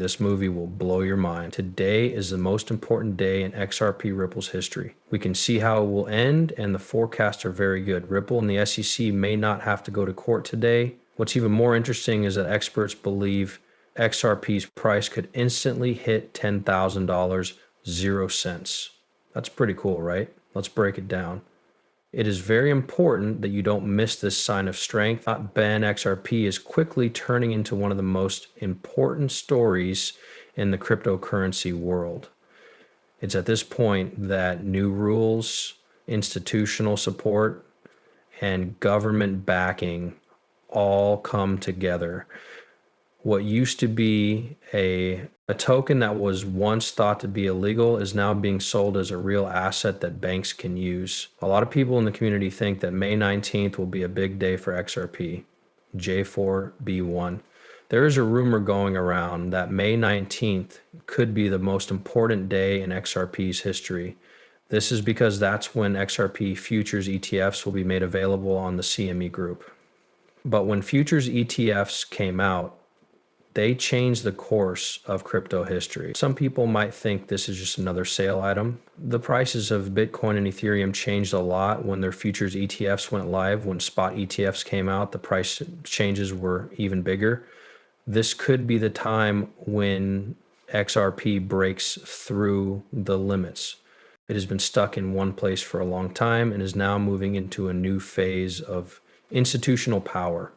this movie will blow your mind. Today is the most important day in XRP Ripple's history. We can see how it will end, and the forecasts are very good. Ripple and the SEC may not have to go to court today. What's even more interesting is that experts believe XRP's price could instantly hit $10,000, 0 cents. That's pretty cool, right? Let's break it down. It is very important that you don't miss this sign of strength. Ben XRP is quickly turning into one of the most important stories in the cryptocurrency world. It's at this point that new rules, institutional support, and government backing all come together. What used to be a token that was once thought to be illegal is now being sold as a real asset that banks can use. A lot of people in the community think that May 19th will be a big day for XRP, J4B1. There is a rumor going around that May 19th could be the most important day in XRP's history. This is because that's when XRP futures ETFs will be made available on the CME group. But when futures ETFs came out, they changed the course of crypto history. Some people might think this is just another sale item. The prices of Bitcoin and Ethereum changed a lot when their futures ETFs went live. When spot ETFs came out, the price changes were even bigger. This could be the time when XRP breaks through the limits. It has been stuck in one place for a long time and is now moving into a new phase of institutional power.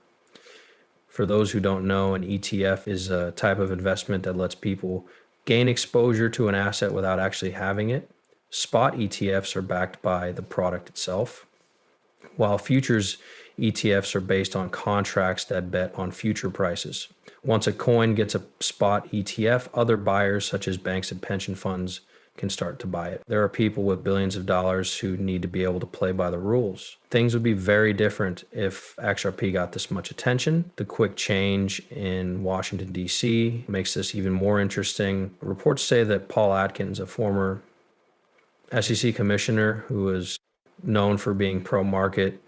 For those who don't know, an ETF is a type of investment that lets people gain exposure to an asset without actually having it. Spot ETFs are backed by the product itself, while futures ETFs are based on contracts that bet on future prices. Once a coin gets a spot ETF, other buyers such as banks and pension funds can start to buy it. There are people with billions of dollars who need to be able to play by the rules. Things would be very different if XRP got this much attention. The quick change in Washington, D.C. makes this even more interesting. Reports say that Paul Atkins, a former SEC commissioner who is known for being pro-market,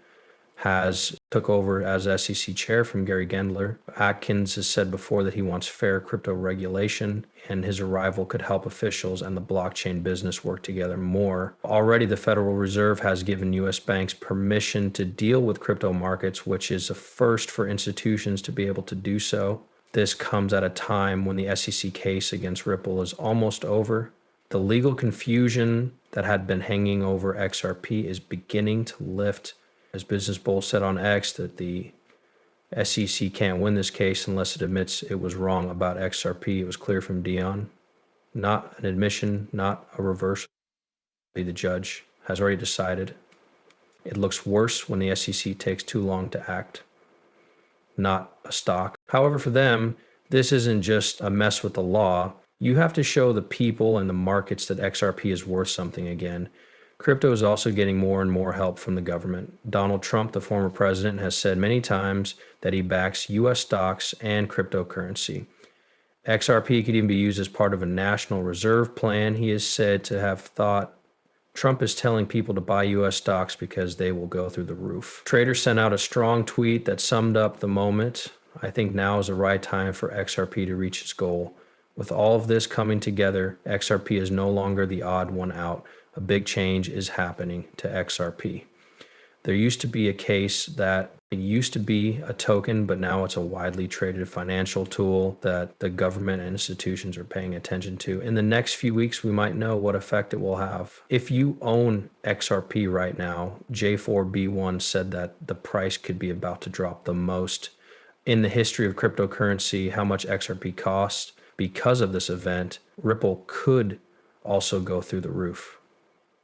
has took over as SEC chair from Gary Gendler. Atkins has said before that he wants fair crypto regulation, and his arrival could help officials and the blockchain business work together more. Already, the Federal Reserve has given U.S. banks permission to deal with crypto markets, which is a first for institutions to be able to do so. This comes at a time when the SEC case against Ripple is almost over. The legal confusion that had been hanging over XRP is beginning to lift. As Business Bull said on X, that the SEC can't win this case unless it admits it was wrong about XRP. It was clear from Dion. Not an admission, not a reversal. The judge has already decided. It looks worse when the SEC takes too long to act. Not a stock. However, for them, this isn't just a mess with the law. You have to show the people and the markets that XRP is worth something again. Crypto is also getting more and more help from the government. Donald Trump, the former president, has said many times that he backs U.S. stocks and cryptocurrency. XRP could even be used as part of a national reserve plan. He is said to have thought Trump is telling people to buy U.S. stocks because they will go through the roof. Traders sent out a strong tweet that summed up the moment. I think now is the right time for XRP to reach its goal. With all of this coming together, XRP is no longer the odd one out. A big change is happening to XRP. There used to be a case that it used to be a token, but now it's a widely traded financial tool that the government and institutions are paying attention to. In the next few weeks, we might know what effect it will have. If you own XRP right now, J4B1 said that the price could be about to drop the most in the history of cryptocurrency. How much XRP costs because of this event, Ripple could also go through the roof.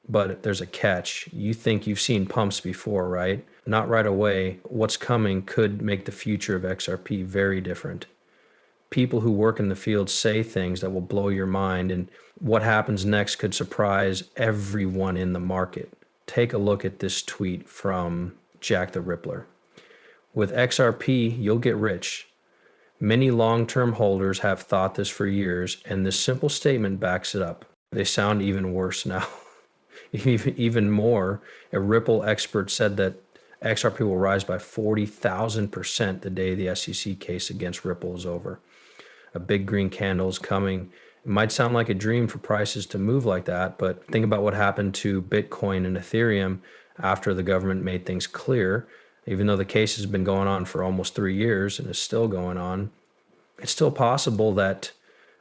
But there's a catch. You think you've seen pumps before, right? Not right away. What's coming could make the future of XRP very different. People who work in the field say things that will blow your mind, and what happens next could surprise everyone in the market. Take a look at this tweet from Jack the Rippler. With XRP, you'll get rich. Many long-term holders have thought this for years, and this simple statement backs it up. They sound even worse now. Even more, a Ripple expert said that XRP will rise by 40,000% the day the SEC case against Ripple is over. a big green candle is coming. It might sound like a dream for prices to move like that, but think about what happened to Bitcoin and Ethereum after the government made things clear. Even though the case has been going on for almost 3 years and is still going on, it's still possible that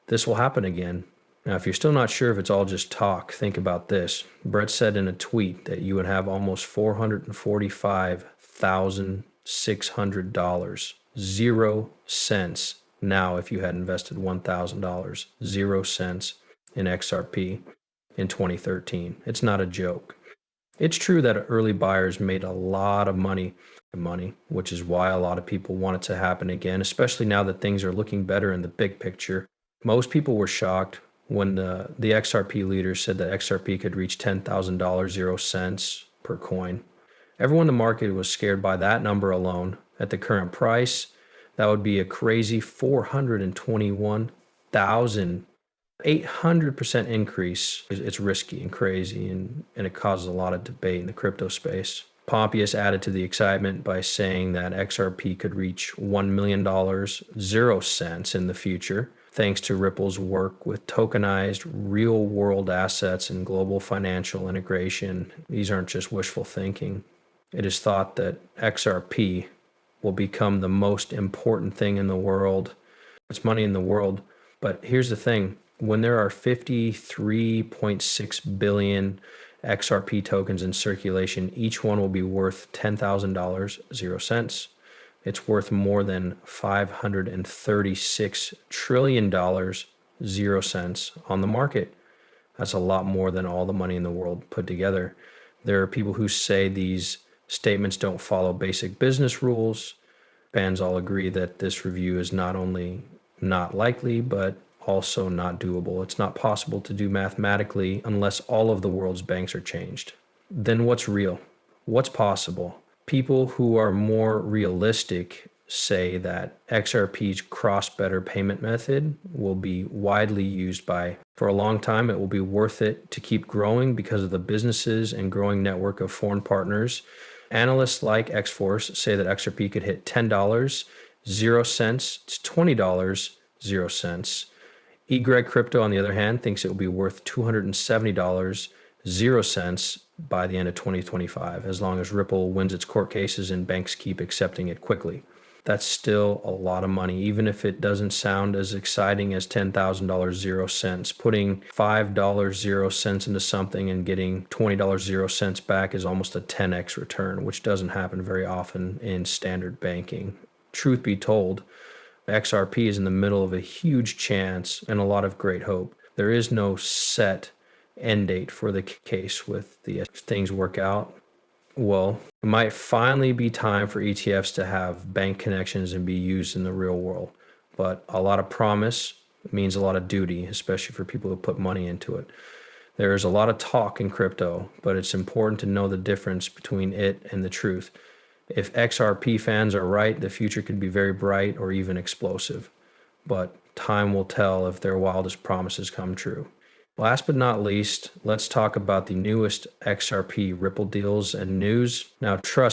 this will happen again. Now, if you're still not sure if it's all just talk, think about this. Brett said in a tweet that you would have almost $445,600, 0 cents now if you had invested $1,000, 0 cents in XRP in 2013. It's not a joke. It's true that early buyers made a lot of money, which is why a lot of people want it to happen again, especially now that things are looking better in the big picture. Most people were shocked when the XRP leader said that XRP could reach $10,000, 0 cents per coin. Everyone in the market was scared by that number alone. At the current price, that would be a crazy 421,000, 800% increase. It's risky and crazy, and it causes a lot of debate in the crypto space. Pompeius added to the excitement by saying that XRP could reach $1 million, 0 cents in the future, thanks to Ripple's work with tokenized real-world assets and global financial integration. These aren't just wishful thinking. It is thought that XRP will become the most important thing in the world. It's money in the world. But here's the thing. When there are 53.6 billion XRP tokens in circulation, each one will be worth $10,000, 0 cents. It's worth more than $536 trillion, 0 cents on the market. That's a lot more than all the money in the world put together. There are people who say these statements don't follow basic business rules. Fans all agree that this review is not only not likely, but also not doable. It's not possible to do mathematically unless all of the world's banks are changed. Then what's real? What's possible? People who are more realistic say that XRP's cross-border payment method will be widely used for a long time. It will be worth it to keep growing because of the businesses and growing network of foreign partners. Analysts like X-Force say that XRP could hit $10, 0 cents to $20, 0 cents. Greg Crypto, on the other hand, thinks it will be worth $270, 0 cents by the end of 2025, as long as Ripple wins its court cases and banks keep accepting it quickly. That's still a lot of money, even if it doesn't sound as exciting as $10,000, 0 cents. Putting $5, 0 cents into something and getting $20, 0 cents back is almost a 10x return, which doesn't happen very often in standard banking. Truth be told, XRP is in the middle of a huge chance and a lot of great hope. There is no set end date for the case with the things work out. Well, it might finally be time for ETFs to have bank connections and be used in the real world. But a lot of promise means a lot of duty, especially for people who put money into it. There is a lot of talk in crypto, but it's important to know the difference between it and the truth. If XRP fans are right, the future could be very bright or even explosive. But time will tell if their wildest promises come true. Last but not least, let's talk about the newest XRP Ripple deals and news. Now, trust